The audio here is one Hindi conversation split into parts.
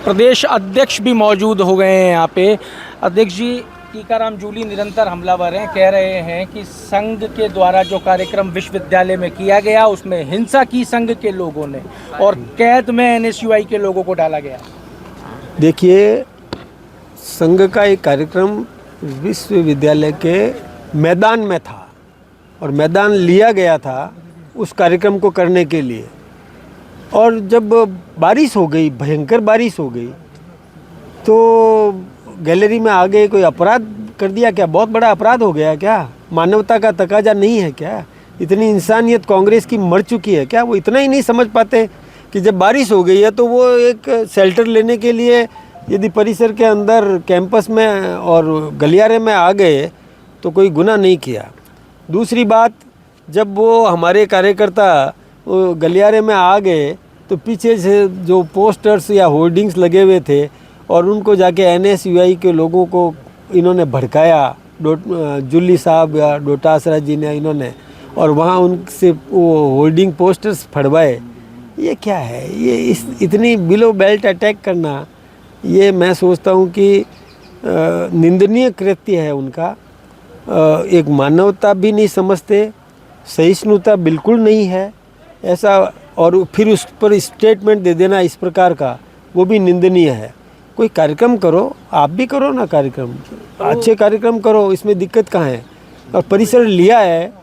प्रदेश अध्यक्ष भी मौजूद हो गए हैं यहाँ पे। अध्यक्ष जी, टीकाराम जूली निरंतर हमलावर हैं, कह रहे हैं कि संघ के द्वारा जो कार्यक्रम विश्वविद्यालय में किया गया उसमें हिंसा की संघ के लोगों ने और कैद में एनएसयूआई के लोगों को डाला गया। देखिए, संघ का एक कार्यक्रम विश्वविद्यालय के मैदान में था और मैदान लिया गया था उस कार्यक्रम को करने के लिए। और जब बारिश हो गई, भयंकर बारिश हो गई, तो गैलरी में आ गए। कोई अपराध कर दिया क्या? बहुत बड़ा अपराध हो गया क्या? मानवता का तकाजा नहीं है क्या? इतनी इंसानियत कांग्रेस की मर चुकी है क्या? वो इतना ही नहीं समझ पाते कि जब बारिश हो गई है तो वो एक शेल्टर लेने के लिए यदि परिसर के अंदर कैंपस में और गलियारे में आ गए तो कोई गुनाह नहीं किया। दूसरी बात, जब वो हमारे कार्यकर्ता गलियारे में आ गए तो पीछे से जो पोस्टर्स या होर्डिंग्स लगे हुए थे और उनको जाके एनएसयूआई के लोगों को इन्होंने भड़काया, जुल्ली साहब या डोटासरा जी ने इन्होंने, और वहाँ उनसे वो होर्डिंग पोस्टर्स फड़वाए। ये क्या है? ये इतनी बिलो बेल्ट अटैक करना, ये मैं सोचता हूँ कि निंदनीय कृत्य है उनका। एक मानवता भी नहीं समझते, सहिष्णुता बिल्कुल नहीं है ऐसा, और फिर उस पर स्टेटमेंट दे देना इस प्रकार का, वो भी निंदनीय है। कोई कार्यक्रम करो, आप भी करो ना कार्यक्रम, अच्छे कार्यक्रम करो, इसमें दिक्कत कहाँ है? और परिसर लिया है,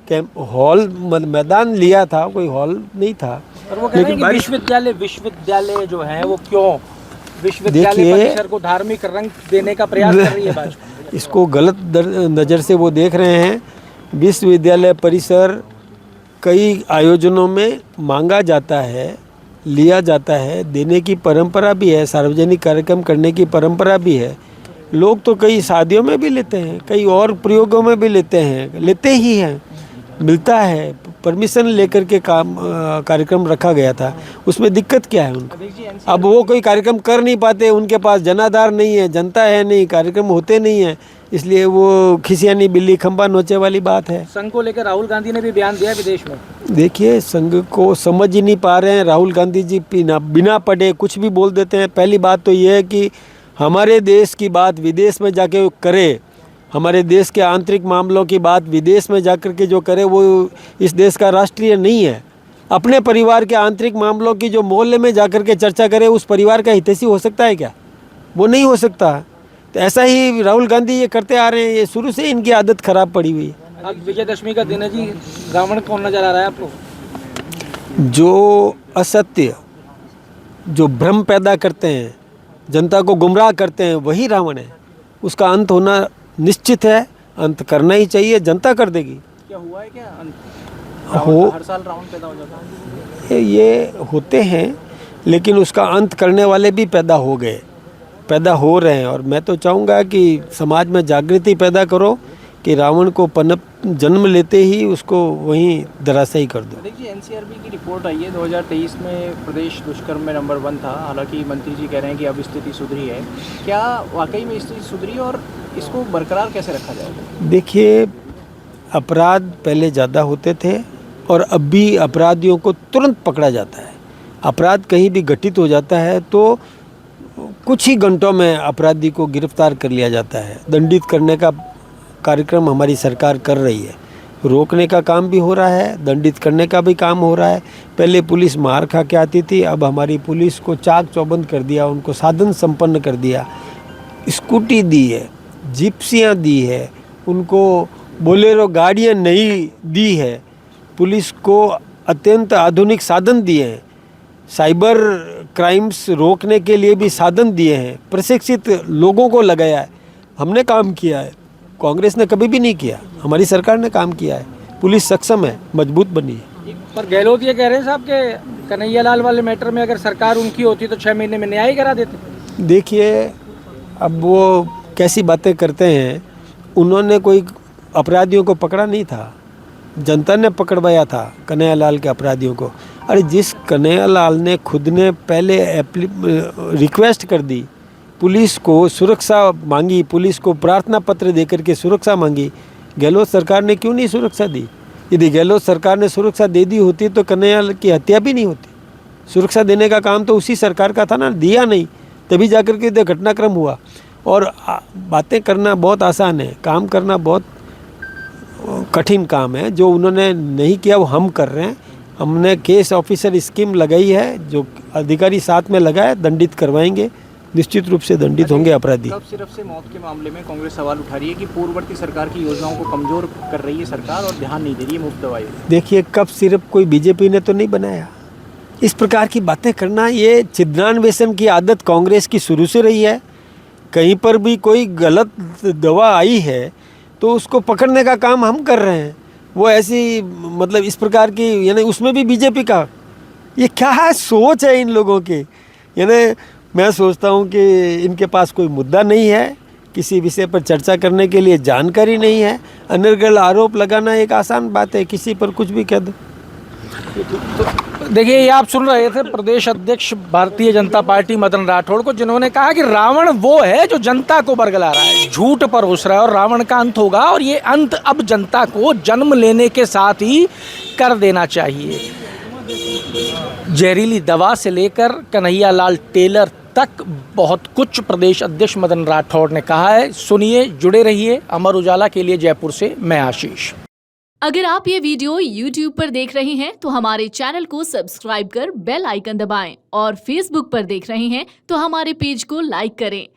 कैंप हॉल मैदान लिया था, कोई हॉल नहीं था। और वो कह रहे हैं कि विश्वविद्यालय जो है वो क्यों विश्वविद्यालय परिसर को धार्मिक रंग देने का प्रयास कर रही है भाजपा। इसको गलत नज़र से वो देख रहे हैं। विश्वविद्यालय परिसर कई आयोजनों में मांगा जाता है, लिया जाता है, देने की परंपरा भी है, सार्वजनिक कार्यक्रम करने की परंपरा भी है। लोग तो कई शादियों में भी लेते हैं, कई और प्रयोगों में भी लेते ही हैं, मिलता है। परमिशन लेकर के कार्यक्रम रखा गया था, उसमें दिक्कत क्या है उनको? अब वो कोई कार्यक्रम कर नहीं पाते, उनके पास जनाधार नहीं है, जनता है नहीं, कार्यक्रम होते नहीं है, इसलिए वो खिसियानी बिल्ली खंबा नोचे वाली बात है। संघ को लेकर राहुल गांधी ने भी बयान दिया विदेश में। देखिए, संघ को समझ ही नहीं पा रहे हैं राहुल गांधी जी, बिना पढ़े कुछ भी बोल देते हैं। पहली बात तो ये है कि हमारे देश की बात विदेश में जाके करे, हमारे देश के आंतरिक मामलों की बात विदेश में जाकर के जो करे वो इस देश का राष्ट्रीय नहीं है। अपने परिवार के आंतरिक मामलों की जो मोहल्ले में जाकर के चर्चा करे, उस परिवार का हितैषी हो सकता है क्या? वो नहीं हो सकता। तो ऐसा ही राहुल गांधी ये करते आ रहे हैं, ये शुरू से इनकी आदत खराब पड़ी हुई है। आज विजयदशमी का दिन है जी, रावण कौन नजर आ रहा है आपको? जो असत्य, जो भ्रम पैदा करते हैं, जनता को गुमराह करते हैं, वही रावण है। उसका अंत होना निश्चित है, अंत करना ही चाहिए, जनता कर देगी। क्या हुआ है क्या अंत? हर साल रावण पैदा हो जाता है। ये होते हैं, लेकिन उसका अंत करने वाले भी पैदा हो रहे हैं। और मैं तो चाहूँगा कि समाज में जागृति पैदा करो कि रावण को जन्म लेते ही उसको वहीं धराशायी कर दो। देखिए, एनसीआरबी की रिपोर्ट आई है 2023 में प्रदेश दुष्कर्म में नंबर 1 था। हालांकि मंत्री जी कह रहे हैं कि अब स्थिति सुधरी है। क्या वाकई में स्थिति सुधरी और इसको बरकरार कैसे रखा जाएगा? देखिए, अपराध पहले ज़्यादा होते थे और अब भी अपराधियों को तुरंत पकड़ा जाता है। अपराध कहीं भी घटित हो जाता है तो कुछ ही घंटों में अपराधी को गिरफ्तार कर लिया जाता है। दंडित करने का कार्यक्रम हमारी सरकार कर रही है। रोकने का काम भी हो रहा है, दंडित करने का भी काम हो रहा है। पहले पुलिस मार खा के आती थी, अब हमारी पुलिस को चाक चौबंद कर दिया, उनको साधन संपन्न कर दिया। स्कूटी दी है, जिप्सियाँ दी है, उनको बोलेरो गाड़ियाँ नई दी है, पुलिस को अत्यंत आधुनिक साधन दिए हैं, साइबर क्राइम्स रोकने के लिए भी साधन दिए हैं, प्रशिक्षित लोगों को लगाया है। हमने काम किया है, कांग्रेस ने कभी भी नहीं किया, हमारी सरकार ने काम किया है। पुलिस सक्षम है, मजबूत बनी है। पर गहलोत ये कह रहे हैं साहब के कन्हैया लाल वाले मैटर में अगर सरकार उनकी होती तो 6 महीने में न्याय करा देते। देखिए, अब वो कैसी बातें करते हैं। उन्होंने कोई अपराधियों को पकड़ा नहीं था, जनता ने पकड़वाया था कन्हैया लाल के अपराधियों को। अरे जिस कन्हैया लाल ने खुद ने पहले रिक्वेस्ट कर दी, पुलिस को सुरक्षा मांगी, पुलिस को प्रार्थना पत्र देकर के सुरक्षा मांगी, गहलोत सरकार ने क्यों नहीं सुरक्षा दी? यदि गहलोत सरकार ने सुरक्षा दे दी होती तो कन्हैया की हत्या भी नहीं होती। सुरक्षा देने का काम तो उसी सरकार का था ना, दिया नहीं। तभी जाकर के घटनाक्रम हुआ। और बातें करना बहुत आसान है, काम करना बहुत कठिन काम है। जो उन्होंने नहीं किया वो हम कर रहे हैं। हमने केस ऑफिसर स्कीम लगाई है, जो अधिकारी साथ में लगाए, दंडित करवाएंगे, निश्चित रूप से दंडित होंगे अपराधी। कब सिर्फ से मौत के मामले में कांग्रेस सवाल उठा रही है कि पूर्ववर्ती सरकार की योजनाओं को कमजोर कर रही है सरकार और ध्यान नहीं दे रही है मुफ्त दवाई। देखिए, कब सिर्फ कोई बीजेपी ने तो नहीं बनाया। इस प्रकार की बातें करना, ये छिद्रान्वेषण की आदत कांग्रेस की शुरू से रही है। कहीं पर भी कोई गलत दवा आई है तो उसको पकड़ने का काम हम कर रहे हैं। वो ऐसी मतलब इस प्रकार की, यानी उसमें भी बीजेपी का, ये क्या है सोच है इन लोगों की। यानी मैं सोचता हूँ कि इनके पास कोई मुद्दा नहीं है, किसी विषय पर चर्चा करने के लिए जानकारी नहीं है। अनर्गल आरोप लगाना एक आसान बात है, किसी पर कुछ भी कह दो। देखिए, ये आप सुन रहे थे प्रदेश अध्यक्ष भारतीय जनता पार्टी मदन राठौड़ को, जिन्होंने कहा कि रावण वो है जो जनता को बरगला रहा है, झूठ पर उस रहा है और रावण का अंत होगा और ये अंत अब जनता को जन्म लेने के साथ ही कर देना चाहिए। जहरीली दवा से लेकर कन्हैया लाल टेलर तक बहुत कुछ प्रदेश अध्यक्ष मदन राठौड़ ने कहा है। सुनिए, जुड़े रहिए। अमर उजाला के लिए जयपुर से मैं आशीष। अगर आप ये वीडियो YouTube पर देख रहे हैं तो हमारे चैनल को सब्सक्राइब कर बेल आइकन दबाएं और Facebook पर देख रहे हैं तो हमारे पेज को लाइक करें।